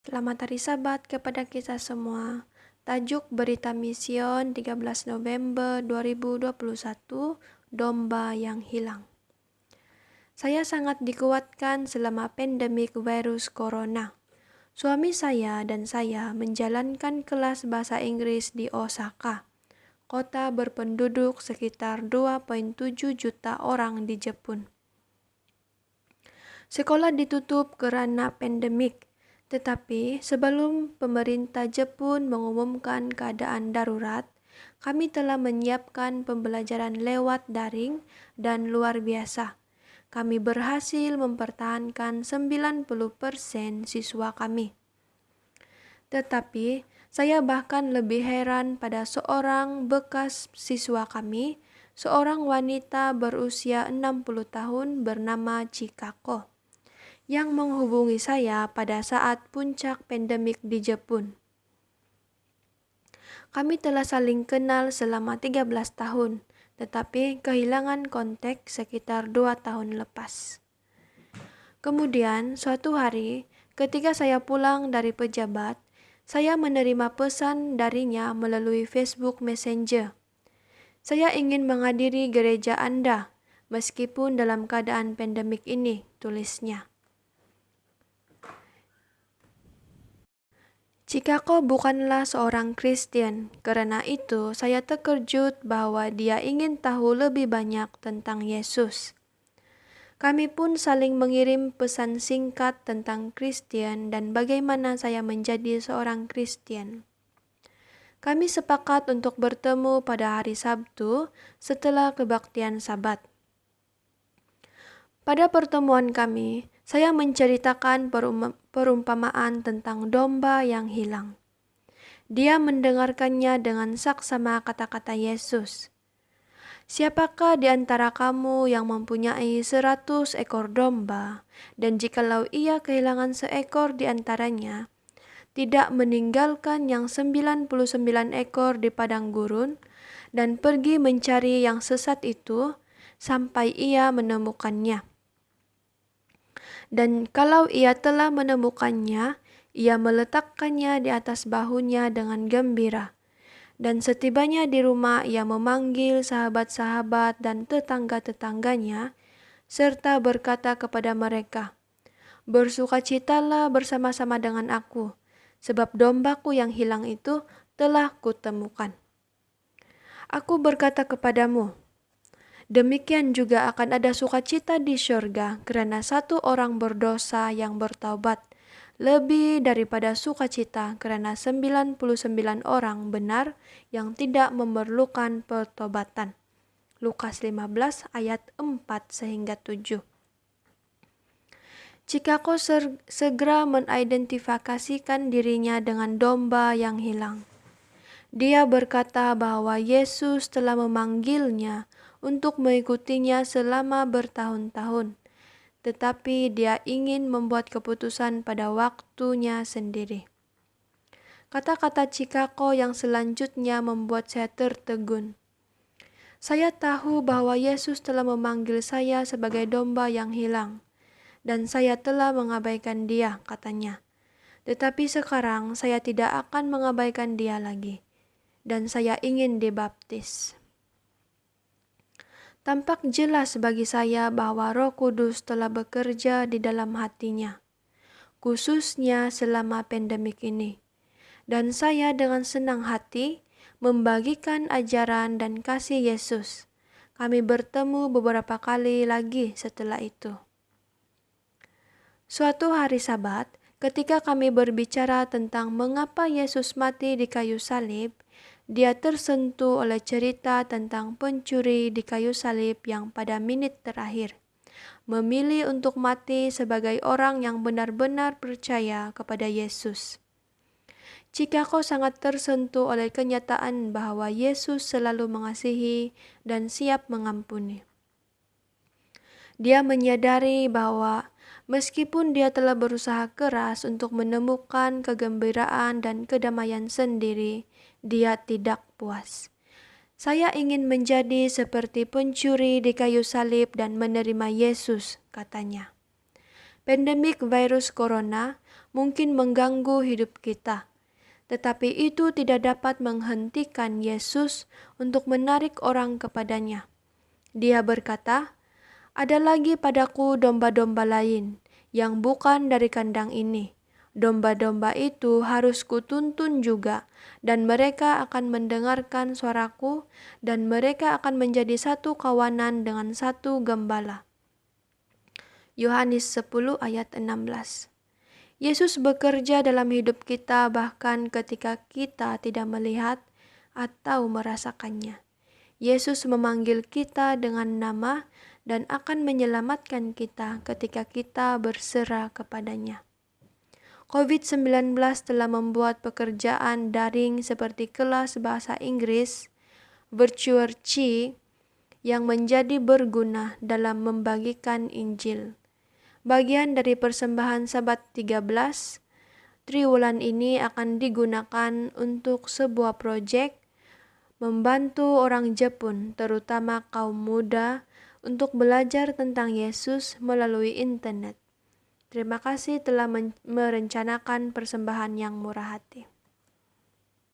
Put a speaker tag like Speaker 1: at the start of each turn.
Speaker 1: Selamat hari Sabat kepada kita semua. Tajuk Berita Mision 13 November 2021, Domba yang Hilang. Saya sangat dikuatkan selama pandemik virus corona. Suami saya dan saya menjalankan kelas bahasa Inggris di Osaka, kota berpenduduk sekitar 2,7 juta orang di Jepun. Sekolah ditutup karena pandemik. Tetapi sebelum pemerintah Jepun mengumumkan keadaan darurat, kami telah menyiapkan pembelajaran lewat daring dan luar biasa. Kami berhasil mempertahankan 90% siswa kami. Tetapi saya bahkan lebih heran pada seorang bekas siswa kami, seorang wanita berusia 60 tahun bernama Chikako, yang menghubungi saya pada saat puncak pandemik di Jepun. Kami telah saling kenal selama 13 tahun, tetapi kehilangan kontak sekitar 2 tahun lepas. Kemudian, suatu hari, ketika saya pulang dari pejabat, saya menerima pesan darinya melalui Facebook Messenger. Saya ingin menghadiri gereja Anda, meskipun dalam keadaan pandemik ini, tulisnya. Chikako bukanlah seorang Kristen, karena itu saya terkejut bahwa dia ingin tahu lebih banyak tentang Yesus. Kami pun saling mengirim pesan singkat tentang Kristen dan bagaimana saya menjadi seorang Kristen. Kami sepakat untuk bertemu pada hari Sabtu setelah kebaktian Sabat. Pada pertemuan kami, saya menceritakan perumpamaan tentang domba yang hilang. Dia mendengarkannya dengan saksama kata-kata Yesus. Siapakah di antara kamu yang mempunyai 100 ekor domba, dan jikalau ia kehilangan seekor di antaranya, tidak meninggalkan yang 99 ekor di padang gurun, dan pergi mencari yang sesat itu sampai ia menemukannya. Dan kalau ia telah menemukannya, ia meletakkannya di atas bahunya dengan gembira. Dan setibanya di rumah, ia memanggil sahabat-sahabat dan tetangga-tetangganya, serta berkata kepada mereka, "Bersukacitalah bersama-sama dengan aku, sebab dombaku yang hilang itu telah kutemukan." Aku berkata kepadamu, demikian juga akan ada sukacita di syurga karena satu orang berdosa yang bertaubat, lebih daripada sukacita karena 99 orang benar yang tidak memerlukan pertobatan. Lukas 15 ayat 4-7. Chikako segera mengidentifikasikan dirinya dengan domba yang hilang. Dia berkata bahwa Yesus telah memanggilnya untuk mengikutinya selama bertahun-tahun, tetapi dia ingin membuat keputusan pada waktunya sendiri. Kata-kata Chikako yang selanjutnya membuat saya tertegun. Saya tahu bahwa Yesus telah memanggil saya sebagai domba yang hilang, dan saya telah mengabaikan dia, katanya. Tetapi sekarang saya tidak akan mengabaikan dia lagi, dan saya ingin dibaptis. Tampak jelas bagi saya bahwa Roh Kudus telah bekerja di dalam hatinya, khususnya selama pandemik ini. Dan saya dengan senang hati membagikan ajaran dan kasih Yesus. Kami bertemu beberapa kali lagi setelah itu. Suatu hari Sabat, ketika kami berbicara tentang mengapa Yesus mati di kayu salib, dia tersentuh oleh cerita tentang pencuri di kayu salib yang pada menit terakhir memilih untuk mati sebagai orang yang benar-benar percaya kepada Yesus. Chikako sangat tersentuh oleh kenyataan bahwa Yesus selalu mengasihi dan siap mengampuni. Dia menyadari bahwa meskipun dia telah berusaha keras untuk menemukan kegembiraan dan kedamaian sendiri, dia tidak puas. Saya ingin menjadi seperti pencuri di kayu salib dan menerima Yesus, katanya. Pandemik virus corona mungkin mengganggu hidup kita. Tetapi itu tidak dapat menghentikan Yesus untuk menarik orang kepadanya. Dia berkata, "Ada lagi padaku domba-domba lain yang bukan dari kandang ini. Domba-domba itu harus kutuntun juga, dan mereka akan mendengarkan suaraku, dan mereka akan menjadi satu kawanan dengan satu gembala." Yohanes 10 ayat 16. Yesus bekerja dalam hidup kita bahkan ketika kita tidak melihat atau merasakannya. Yesus memanggil kita dengan nama dan akan menyelamatkan kita ketika kita berserah kepadanya. COVID-19 telah membuat pekerjaan daring seperti kelas bahasa Inggris, virtual Chi, yang menjadi berguna dalam membagikan Injil. Bagian dari persembahan Sabat 13, triwulan ini akan digunakan untuk sebuah proyek membantu orang Jepun, terutama kaum muda, untuk belajar tentang Yesus melalui internet. Terima kasih telah merencanakan persembahan yang murah hati.